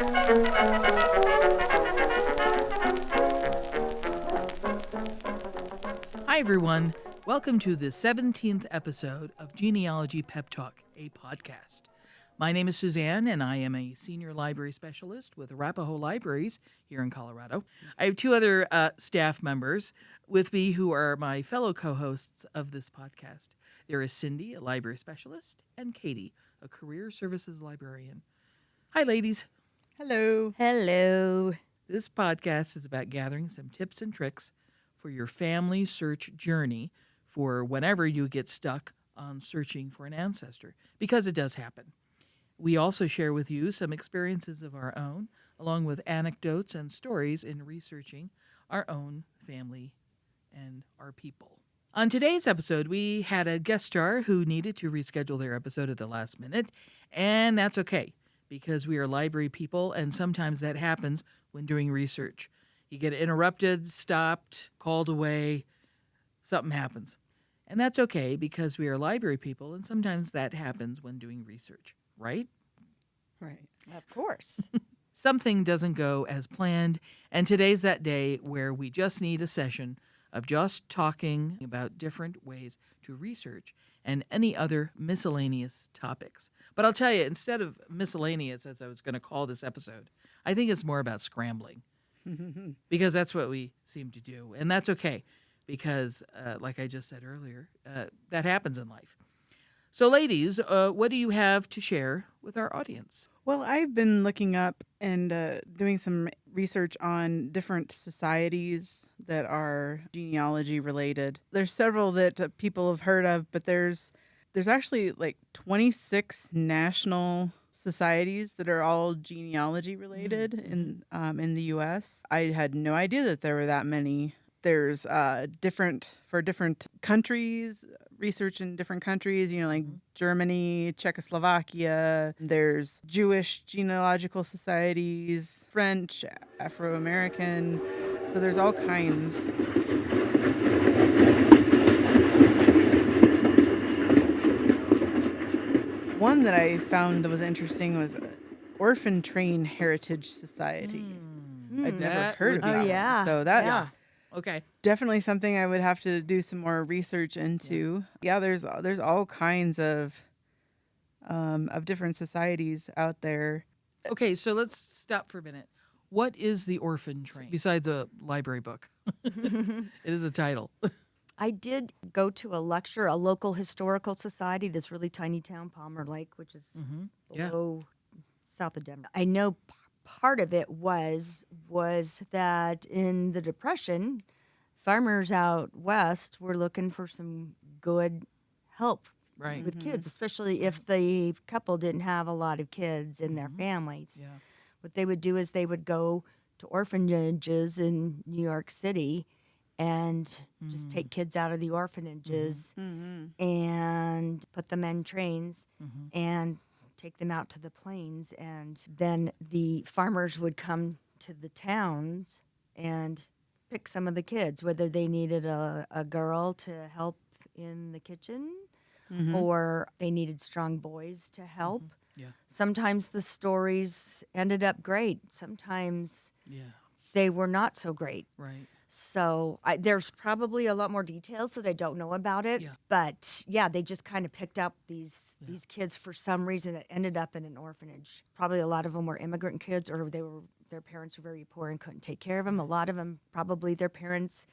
Hi, everyone. Welcome to the 17th episode of Genealogy Pep Talk, a podcast. My name is Suzanne, and I am a senior library specialist with Arapahoe Libraries here in Colorado. I have two other staff members with me who are my fellow co-hosts of this podcast. There is Cindy, a library specialist, and Katie, a career services librarian. Hi, ladies. Hello. Hello. This podcast is about gathering some tips and tricks for your family search journey for whenever you get stuck on searching for an ancestor, because it does happen. We also share with you some experiences of our own, along with anecdotes and stories in researching our own family and our people. On today's episode, we had a guest star who needed to reschedule their episode at the last minute, and that's okay, because we are library people, and sometimes that happens when doing research. You get interrupted, stopped, called away, something happens. And that's okay, because we are library people, and sometimes that happens when doing research, right? Right. Of course. Something doesn't go as planned, and today's that day where we just need a session of just talking about different ways to research and any other miscellaneous topics. But I'll tell you, instead of miscellaneous, as I was going to call this episode, I think it's more about scrambling. Because that's what we seem to do. And that's okay, because like I just said earlier, that happens in life. So ladies, what do you have to share with our audience? Well, I've been looking up and doing some research on different societies that are genealogy related. There's several that people have heard of, but there's actually like 26 national societies that are all genealogy related in the U.S. I had no idea that there were that many. There's different countries, research in different countries, like Germany, Czechoslovakia. There's Jewish genealogical societies, French, Afro-American. So there's all kinds. One that I found that was interesting was Orphan Train Heritage Society. I'd never heard of that. Oh, yeah. So that's Okay. definitely something I would have to do some more research into. Yeah, there's all kinds of different societies out there. Okay, so let's stop for a minute. What is the orphan train, besides a library book? It is a title. I did go to a lecture, a local historical society, this really tiny town, Palmer Lake, which is below south of Denver. I know part of it was that in the Depression, farmers out west were looking for some good help with kids, especially if the couple didn't have a lot of kids in their families. Yeah. What they would do is they would go to orphanages in New York City and just take kids out of the orphanages and put them in trains and take them out to the plains. And then the farmers would come to the towns and pick some of the kids, whether they needed a girl to help in the kitchen or they needed strong boys to help. Yeah. Sometimes the stories ended up great. Sometimes they were not so great. Right. So there's probably a lot more details that I don't know about it. Yeah. But they just kind of picked up these kids for some reason that ended up in an orphanage. Probably a lot of them were immigrant kids, or their parents were very poor and couldn't take care of them. A lot of them, probably their parents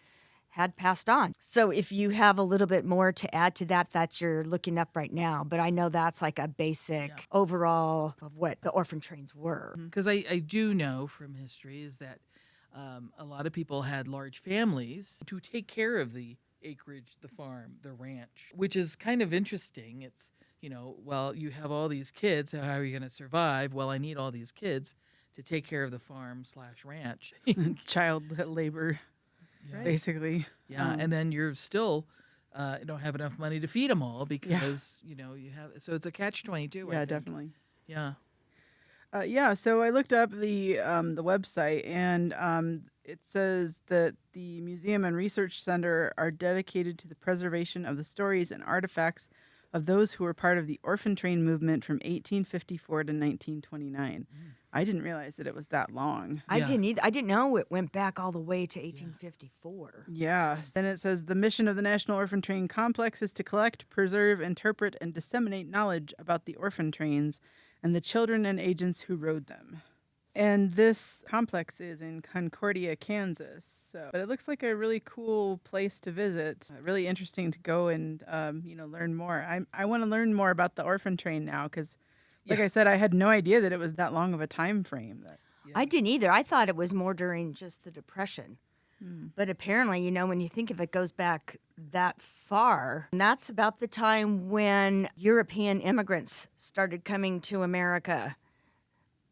had passed on. So if you have a little bit more to add to that you're looking up right now. But I know that's like a basic overall of what the orphan trains were. Because I do know from history is that a lot of people had large families to take care of the acreage, the farm, the ranch, which is kind of interesting. It's, well, you have all these kids, so how are you going to survive? Well, I need all these kids to take care of the farm/ranch. Child labor, basically. Yeah, and then you're still don't have enough money to feed them all because, you have, so it's a catch-22. Yeah, definitely. Yeah. So I looked up the website, and it says that the Museum and Research Center are dedicated to the preservation of the stories and artifacts of those who were part of the orphan train movement from 1854 to 1929. I didn't realize that it was that long. I Yeah. didn't either. I didn't know it went back all the way to 1854. Yeah. Then it says the mission of the National Orphan Train Complex is to collect, preserve, interpret, and disseminate knowledge about the orphan trains and the children and agents who rode them. And this complex is in Concordia, Kansas. But it looks like a really cool place to visit. Really interesting to go and learn more. I want to learn more about the orphan train now because, like Yeah. I said, I had no idea that it was that long of a time frame. I didn't either. I thought it was more during just the Depression. But apparently, when you think of it, goes back that far. And that's about the time when European immigrants started coming to America.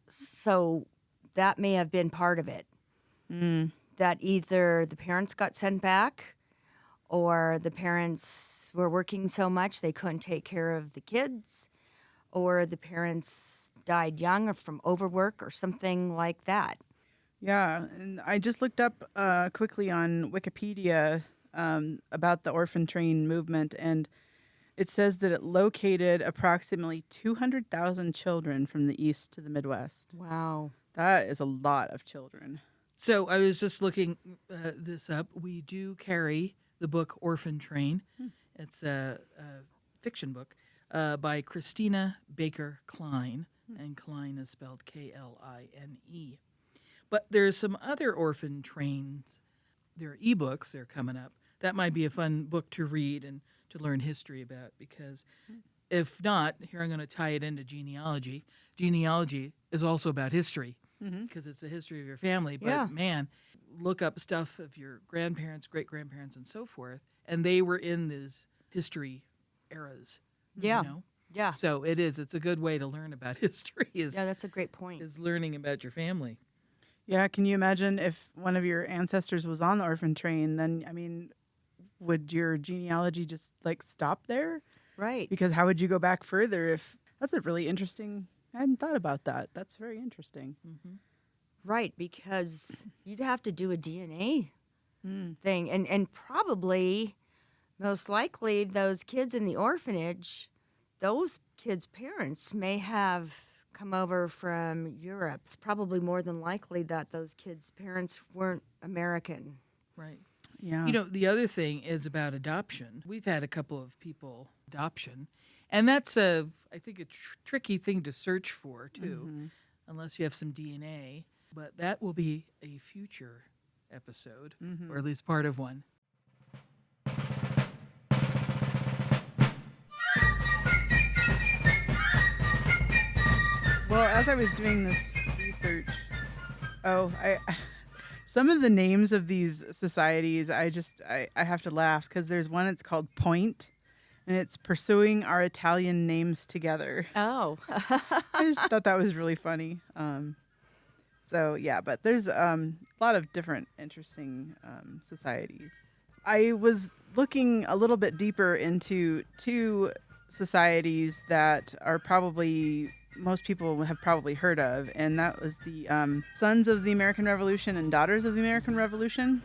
So that may have been part of it. That either the parents got sent back or the parents were working so much they couldn't take care of the kids, or the parents died young or from overwork or something like that. Yeah, and I just looked up quickly on Wikipedia about the orphan train movement, and it says that it located approximately 200,000 children from the East to the Midwest. Wow. That is a lot of children. So I was just looking this up. We do carry the book Orphan Train. It's a fiction book by Christina Baker Klein, and Klein is spelled Kline. But there's some other orphan trains. There are ebooks. They're coming up. That might be a fun book to read and to learn history about, because if not, here I'm going to tie it into genealogy. Genealogy is also about history because it's the history of your family. But Yeah. man, look up stuff of your grandparents, great-grandparents, and so forth, and they were in these history eras. Yeah. You know? Yeah. So it's a good way to learn about history is That's a great point. learning about your family. Yeah, can you imagine if one of your ancestors was on the orphan train? Then, I mean, would your genealogy just stop there? Right. Because how would you go back further if that's a really interesting. I hadn't thought about that. That's very interesting. Right, because you'd have to do a DNA thing. And probably, most likely, those kids in the orphanage, those kids' parents may have come over from Europe. It's probably more than likely that those kids' parents weren't American. Right. Yeah. You know, the other thing is about adoption. We've had a couple of people adoption, and that's I think, a tricky thing to search for, too, unless you have some DNA. But that will be a future episode, or at least part of one. Well, as I was doing this research, some of the names of these societies, I have to laugh because there's one. It's called Point, and it's Pursuing Our Italian Names Together. Oh. I just thought that was really funny. But there's a lot of different interesting societies. I was looking a little bit deeper into two societies that are probably most people have probably heard of, and that was the Sons of the American Revolution and Daughters of the American Revolution.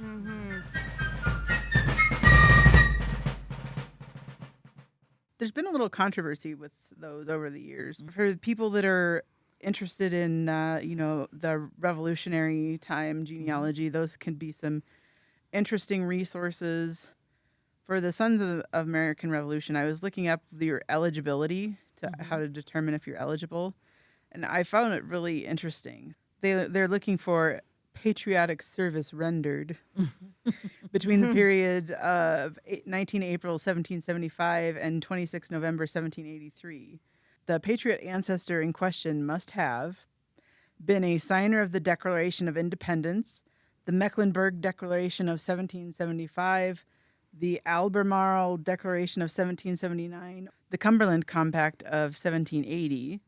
There's been a little controversy with those over the years. For the people that are interested in, the revolutionary time genealogy, those can be some interesting resources. For the Sons of American Revolution, I was looking up your eligibility to how to determine if you're eligible, and I found it really interesting. They're looking for patriotic service rendered between the period of 19 April 1775 and 26 November 1783. The patriot ancestor in question must have been a signer of the Declaration of Independence, the Mecklenburg Declaration of 1775, the Albemarle Declaration of 1779, the Cumberland Compact of 1780,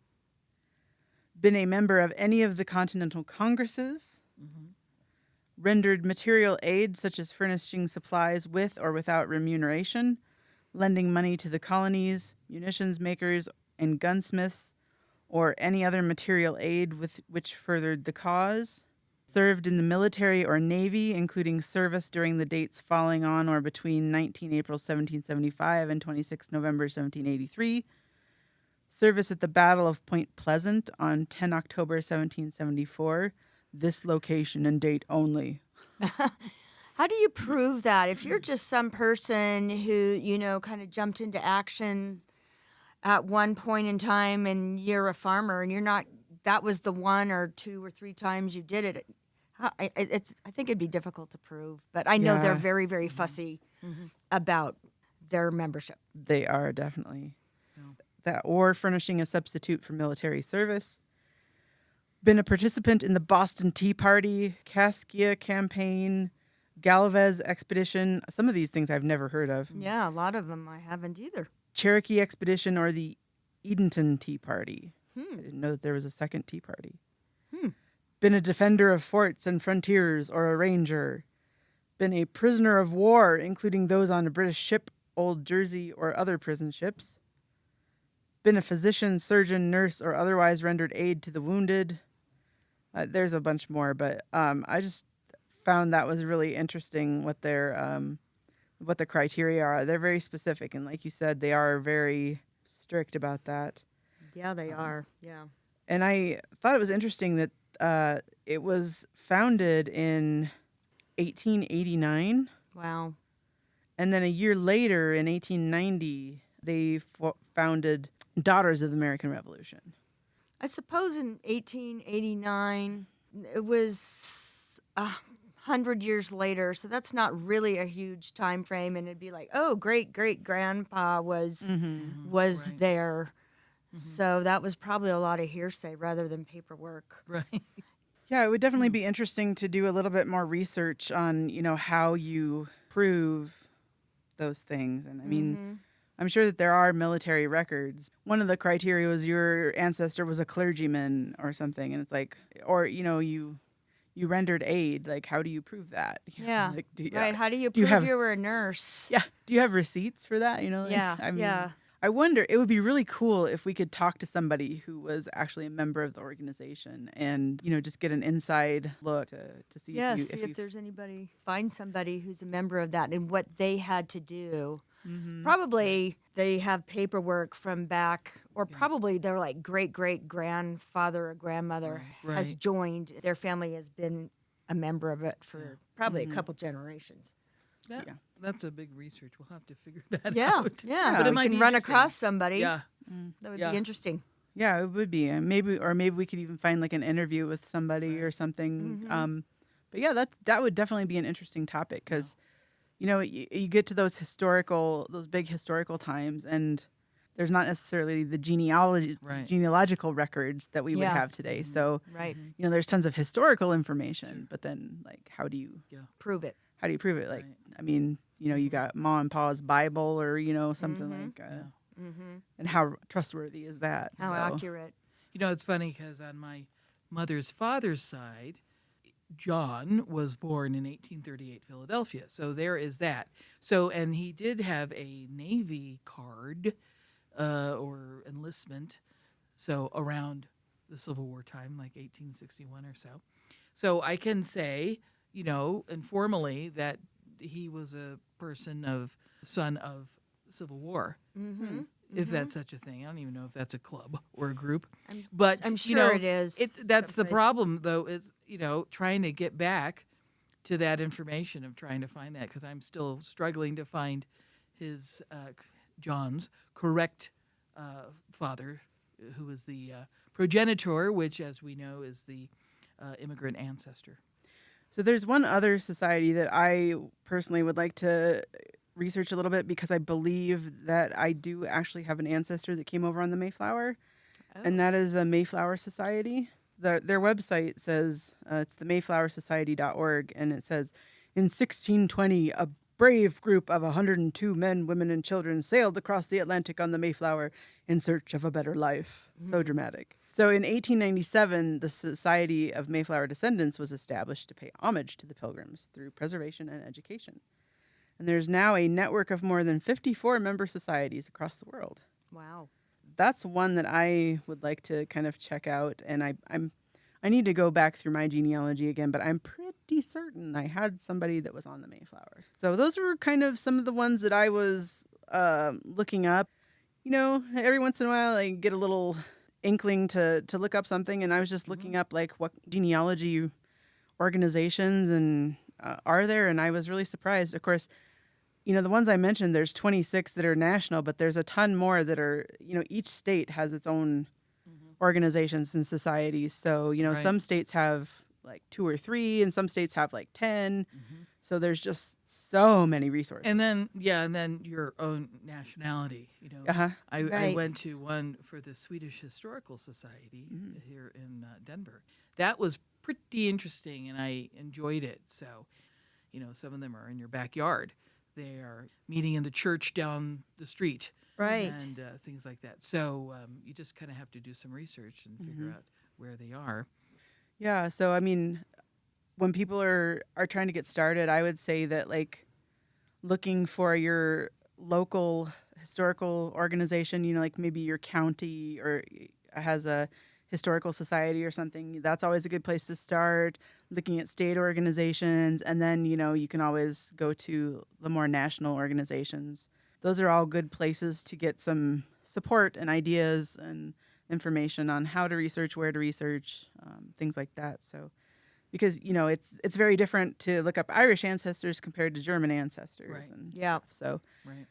been a member of any of the Continental Congresses, rendered material aid such as furnishing supplies with or without remuneration, lending money to the colonies, munitions makers, and gunsmiths, or any other material aid with which furthered the cause. served in the military or navy, including service during the dates falling on or between 19 April 1775 and 26 November 1783. Service at the Battle of Point Pleasant on 10 October 1774. This location and date only. How do you prove that? If you're just some person who, kind of jumped into action at one point in time and you're a farmer and you're not, that was the one or two or three times you did it. I think it'd be difficult to prove, but I know they're very, very fussy about their membership. They are definitely. That or furnishing a substitute for military service. Been a participant in the Boston Tea Party, Caskia Campaign, Galvez Expedition. Some of these things I've never heard of. Yeah, a lot of them I haven't either. Cherokee Expedition or the Edenton Tea Party. I didn't know that there was a second Tea Party. Been a defender of forts and frontiers or a ranger. Been a prisoner of war, including those on a British ship, Old Jersey, or other prison ships. Been a physician, surgeon, nurse, or otherwise rendered aid to the wounded. There's a bunch more, but I just found that was really interesting what the criteria are. They're very specific, and like you said, they are very strict about that. Yeah, they are. Yeah. And I thought it was interesting that it was founded in 1889, Wow. and then a year later, in 1890, they founded Daughters of the American Revolution. I suppose in 1889, it was 100 years later, so that's not really a huge time frame, and it'd be like, oh, great-great-grandpa was Right. there. So that was probably a lot of hearsay rather than paperwork. Right. Yeah, it would definitely be interesting to do a little bit more research on, how you prove those things. And I mean, I'm sure that there are military records. One of the criteria was your ancestor was a clergyman or something. And it's like, or, you rendered aid. Like, how do you prove that? Yeah. Like, Right. How do you do you prove have- you were a nurse? Yeah. Do you have receipts for that? Yeah, I mean, yeah. I wonder, it would be really cool if we could talk to somebody who was actually a member of the organization and, just get an inside look to see Yeah, if see you, if there's anybody, find somebody who's a member of that and what they had to do. Mm-hmm. Probably they have paperwork from back, or probably they're like great-great-grandfather or grandmother has Right. joined. Their family has been a member of it for probably a couple generations. That's a big research. We'll have to figure that Yeah, out. yeah. But it we might can be run interesting. across somebody. Yeah. That would Yeah. be interesting. Yeah, it would be. And maybe we could even find like an interview with somebody or something. But yeah, that would definitely be an interesting topic because, you get to those big historical times, and there's not necessarily the Right. genealogical records that we would Yeah. have today. So, Right. there's tons of historical information, but then like, how do you Prove it. prove it? Like, Right. I mean, you got Mom and Pa's Bible or, something like, and how trustworthy is that? How So- accurate. It's funny because on my mother's father's side, John was born in 1838 Philadelphia. So there is that. So, and he did have a Navy card or enlistment. So around the Civil War time, like 1861 or so. So I can say, informally that he was a son of Civil War. If that's such a thing. I don't even know if that's a club or a group. But I'm sure it is That's the someplace. problem, though, is, trying to get back to that information of trying to find that, because I'm still struggling to find his, John's, correct father, who is the progenitor, which, as we know, is the immigrant ancestor. So there's one other society that I personally would like to research a little bit because I believe that I do actually have an ancestor that came over on the Mayflower, and that is a Mayflower Society. Their website says it's the mayflowersociety.org, and it says, in 1620, a brave group of 102 men, women, and children sailed across the Atlantic on the Mayflower in search of a better life. So dramatic. So in 1897, the Society of Mayflower Descendants was established to pay homage to the Pilgrims through preservation and education. And there's now a network of more than 54 member societies across the world. Wow. That's one that I would like to kind of check out, and I'm I need to go back through my genealogy again, but I'm pretty certain I had somebody that was on the Mayflower. So those were kind of some of the ones that I was looking up. Every once in a while I get a little inkling to look up something, and I was just looking up like what genealogy organizations and are there, and I was really surprised. Of course, the ones I mentioned, there's 26 that are national, but there's a ton more that are, each state has its own organizations and societies. So, Right. some states have like 2 or 3, and some states have like 10. So there's just so many resources. And then your own nationality. Uh-huh. I Right. went to one for the Swedish Historical Society here in Denver. That was pretty interesting, and I enjoyed it. So, some of them are in your backyard. They are meeting in the church down the street. Right. And things like that. So you just kind of have to do some research and figure out where they are. Yeah. So, I mean, when people are trying to get started, I would say that like looking for your local historical organization, like maybe your county or has a historical society or something, that's always a good place to start. Looking at state organizations, and then, you can always go to the more national organizations. Those are all good places to get some support and ideas and information on how to research, where to research, things like that. So, because it's very different to look up Irish ancestors compared to German ancestors, Right. and Yeah. stuff. So Right.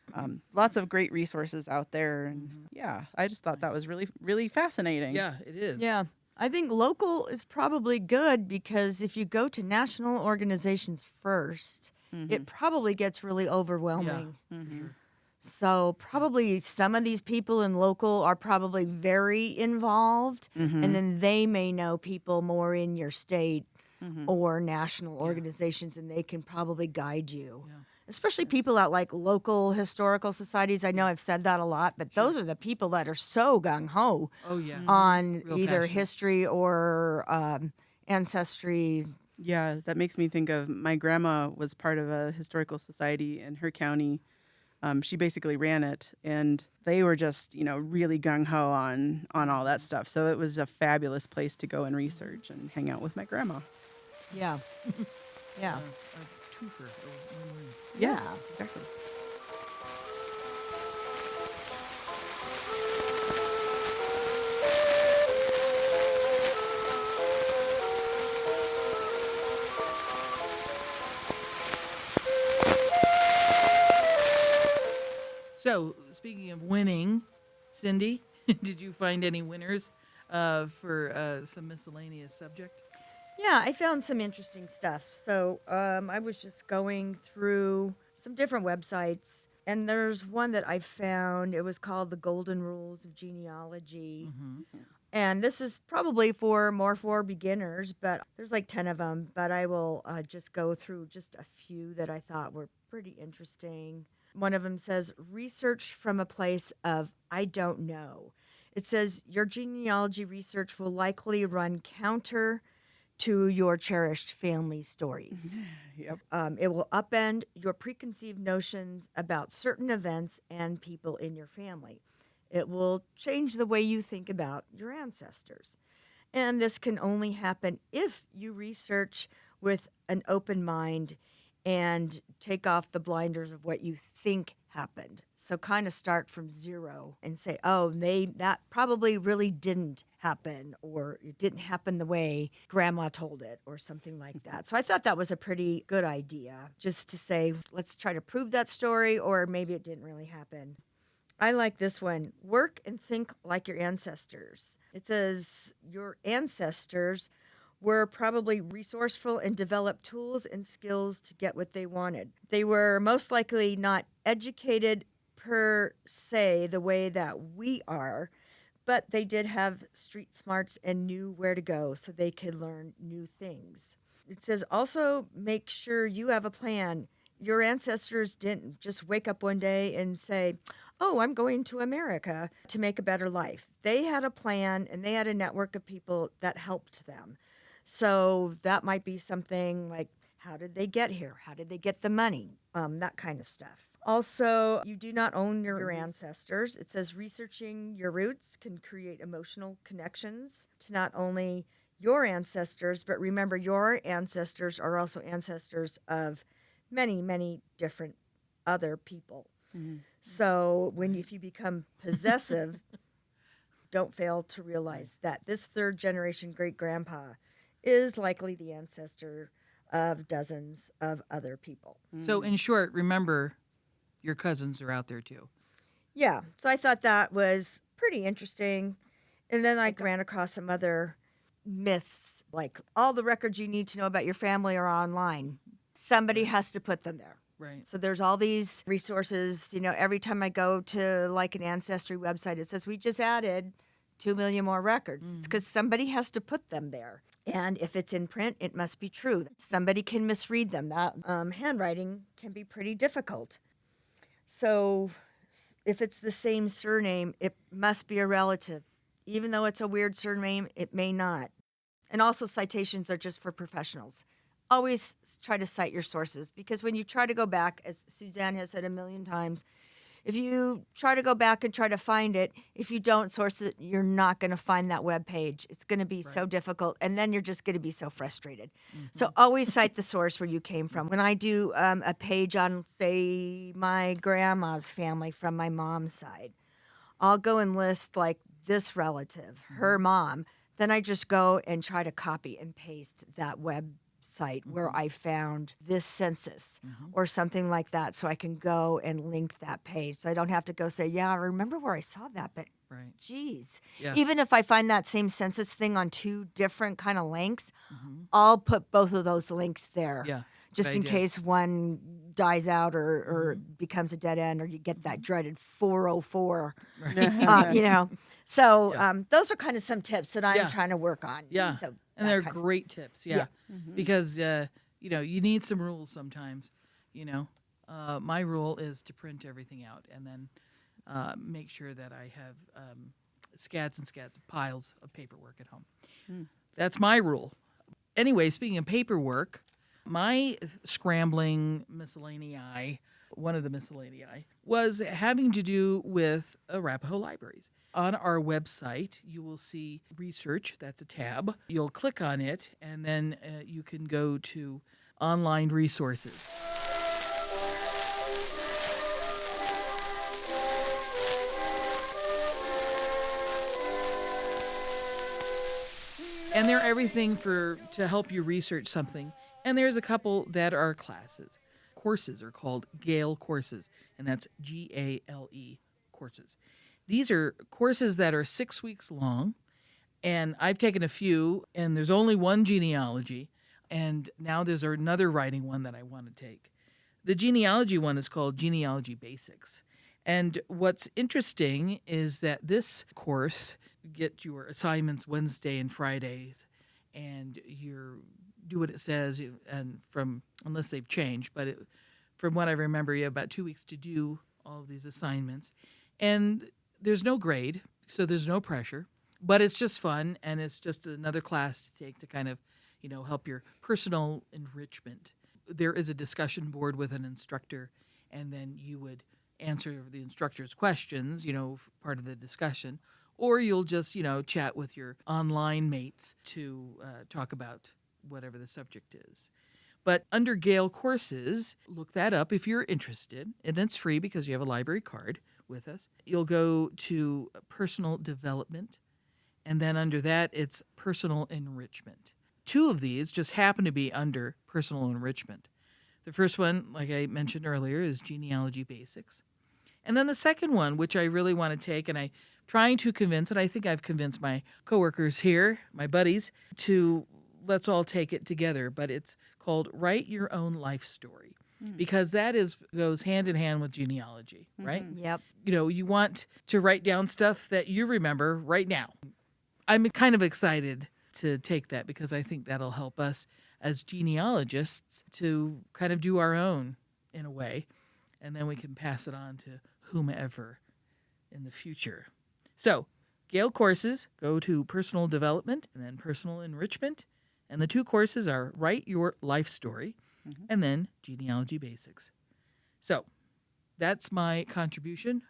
lots of great resources out there, and yeah, I just thought that was really, really fascinating. Yeah, it is. Yeah. I think local is probably good because if you go to national organizations first, it probably gets really overwhelming. For sure. So probably some of these people in local are probably very involved, and then they may know people more in your state or national organizations, and they can probably guide you. Yeah. Especially people at like local historical societies. I know I've said that a lot, but those are the people that are so gung ho Oh, yeah. on Real either passionate. history or ancestry. Yeah, that makes me think of my grandma was part of a historical society in her county. She basically ran it, and they were just, really gung ho on all that stuff. So it was a fabulous place to go and research and hang out with my grandma. Yeah. Yeah. A twofer. Win-win. Yes, Yeah. exactly. So, speaking of winning, Cindy, did you find any winners for some miscellaneous subject? Yeah, I found some interesting stuff. So I was just going through some different websites, and there's one that I found. It was called The Golden Rules of Genealogy. And this is probably more for beginners, but there's like 10 of them. But I will just go through just a few that I thought were pretty interesting. One of them says, research from a place of I don't know. It says, your genealogy research will likely run counter to your cherished family stories. Yep. It will upend your preconceived notions about certain events and people in your family. It will change the way you think about your ancestors. And this can only happen if you research with an open mind and take off the blinders of what you think happened. So kind of start from zero and say, oh, that probably really didn't happen, or it didn't happen the way grandma told it, or something like that. So I thought that was a pretty good idea, just to say, let's try to prove that story, or maybe it didn't really happen. I like this one. Work and think like your ancestors. It says your ancestors were probably resourceful and developed tools and skills to get what they wanted. They were most likely not educated per se the way that we are, but they did have street smarts and knew where to go so they could learn new things. It says also make sure you have a plan. Your ancestors didn't just wake up one day and say, oh, I'm going to America to make a better life. They had a plan, and they had a network of people that helped them. So that might be something like, how did they get here? How did they get the money? That kind of stuff. Also, you do not own your ancestors. It says researching your roots can create emotional connections to not only your ancestors, but remember your ancestors are also ancestors of many, many different other people. So if you become possessive, don't fail to realize that this third generation great grandpa is likely the ancestor of dozens of other people. So, in short, remember your cousins are out there too. Yeah, so I thought that was pretty interesting. And then I ran across some other myths, like all the records you need to know about your family are online. Somebody has to put them there. Right. So there's all these resources. Every time I go to like an ancestry website, it says we just added 2 million more records. It's because somebody has to put them there. And if it's in print, it must be true. Somebody can misread them. That handwriting can be pretty difficult. So if it's the same surname, it must be a relative. Even though it's a weird surname, it may not. And also citations are just for professionals. Always try to cite your sources, because when you try to go back, as Suzanne has said a million times, if you try to go back and try to find it, if you don't source it, you're not going to find that web page. It's going to be so difficult, and then you're just going to be so frustrated. So always cite the source where you came from. When I do a page on, say, my grandma's family from my mom's side, I'll go and list like this relative, her mom. Then I just go and try to copy and paste that website where I found this census or something like that, so I can go and link that page. So I don't have to go say, yeah, I remember where I saw that, but Right. geez. Yeah. Even if I find that same census thing on two different kind of links, I'll put both of those links there. Yeah. Just Good in idea. case one dies out or becomes a dead end, or you get that dreaded 404, So those are kind of some tips that I'm Yeah. trying to work on. Yeah. So And that they're kind of- great tips. Yeah. Because, you need some rules sometimes. My rule is to print everything out and then make sure that I have scads and scads, piles of paperwork at home. That's my rule. Anyway, speaking of paperwork, my scrambling miscellaneae, one of the miscellaneae, was having to do with Arapaho libraries. On our website, you will see research. That's a tab. You'll click on it, and then you can go to online resources. And they're everything to help you research something. And there's a couple that are classes. Courses are called Gale courses, and that's GALE courses. These are courses that are 6 weeks long, and I've taken a few, and there's only one genealogy, and now there's another writing one that I want to take. The genealogy one is called Genealogy Basics. And what's interesting is that this course, you get your assignments Wednesday and Fridays, and you do what it says, and unless they've changed, but from what I remember, you have about 2 weeks to do all of these assignments. And there's no grade, so there's no pressure, but it's just fun, and it's just another class to take to kind of, help your personal enrichment. There is a discussion board with an instructor, and then you would answer the instructor's questions, part of the discussion, or you'll just, chat with your online mates to talk about whatever the subject is. But under Gale courses, look that up if you're interested, and it's free because you have a library card with us. You'll go to personal development, and then under that, it's personal enrichment. 2 of these just happen to be under personal enrichment. The first one, like I mentioned earlier, is Genealogy Basics. And then the second one, which I really want to take, and I'm trying to convince, and I think I've convinced my coworkers here, my buddies, to let's all take it together. But it's called Write Your Own Life Story, because that goes hand in hand with genealogy, right? Yep. You want to write down stuff that you remember right now. I'm kind of excited to take that because I think that'll help us as genealogists to kind of do our own in a way, and then we can pass it on to whomever in the future. So, Gale courses go to personal development and then personal enrichment, and the 2 courses are Write Your Life Story and then Genealogy Basics. So, that's my contribution,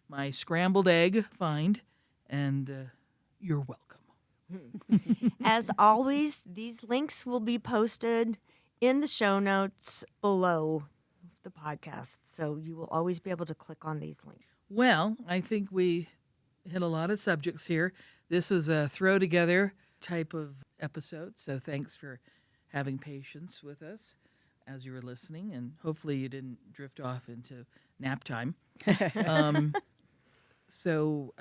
my scrambled egg find, and you're welcome. As always, these links will be posted in the show notes below the podcast. So you will always be able to click on these links. Well, I think we hit a lot of subjects here. This was a throw together type of episode. So thanks for having patience with us as you were listening. And hopefully you didn't drift off into nap time. So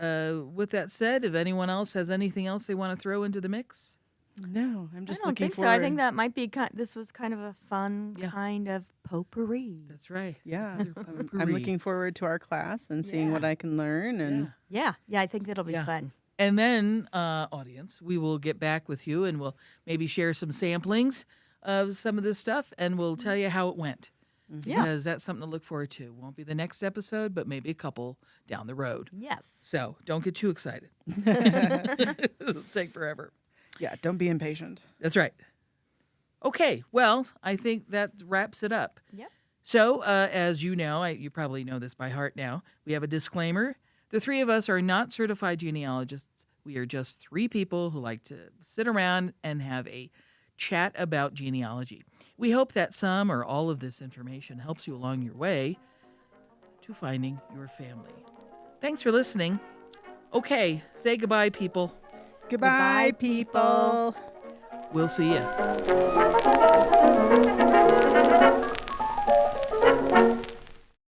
with that said, if anyone else has anything else they want to throw into the mix? No, I'm just I don't looking think forward. so. I think that might be this was kind of a fun kind of potpourri. That's right. Yeah. Another I'm potpourri. looking forward to our class and seeing what I can learn. And Yeah. Yeah, I think that'll be fun. And then, audience, we will get back with you and we'll maybe share some samplings of some of this stuff and we'll tell you how it went. Yeah. Because that's something to look forward to. Won't be the next episode, but maybe a couple down the road. Yes. So don't get too excited. It'll take forever. yeah, don't be impatient. That's right. Okay, well, I think that wraps it up. Yep. So, as you know, you probably know this by heart now, we have a disclaimer. The three of us are not certified genealogists. We are just three people who like to sit around and have a chat about genealogy. We hope that some or all of this information helps you along your way to finding your family. Thanks for listening. Okay, say goodbye, people. Goodbye, Goodbye, people. people. We'll see you.